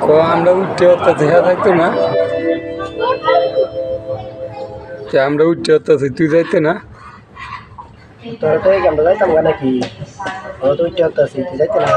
को আমরা উঠতে হতে থাকতো না যে আমরা উঠতে হতে তুই যাইতে না তোরা তো এই আমরা যাইতাম না নাকি আমরা তো উঠতে হতাছি তুই যাইতে না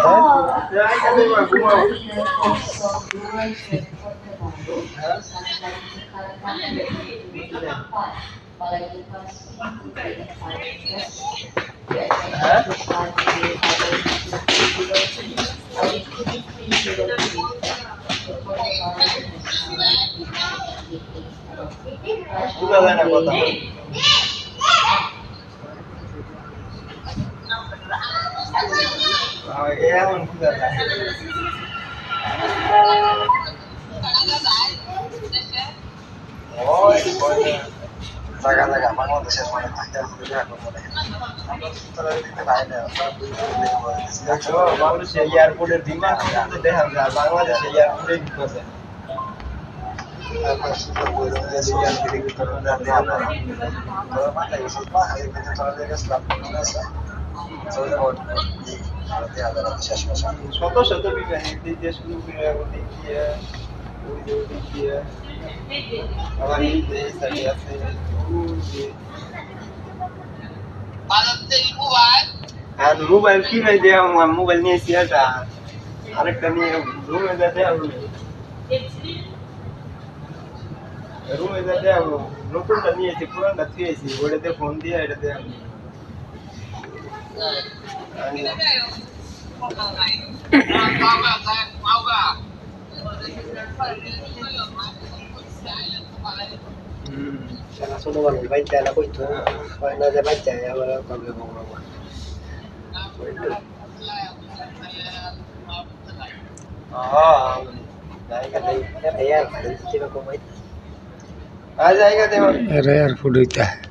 বুঝা যায় না কথা এমন বুঝা যায় ওই জায়গা জায়গা বাংলাদেশের মানে থাকে বাংলাদেশে এয়ারপোর্টের বিমান দেখা যায় বাংলাদেশে এয়ারপোর্টে ঢুকছে শত শত বিজ্ঞানী দেশ আবার এই দেশ আছে আর মোবাইল কি ভাই দেয়া মোবাইল নিয়েছি এটা আরেকটা নিয়ে রুমে যেতে হবে রুমে যেতে হবে নতুনটা নিয়েছি পুরানটা থুয়েছি ওটাতে ফোন দিয়ে এটাতে সারা ছোট মানুষ বাচ্চা এলা কইতো হয় না যে বাচ্চা আবার কবে বলবো जाएगा नहीं यार किसी को कोई आ जाएगा देखो अरे यार फुट होता है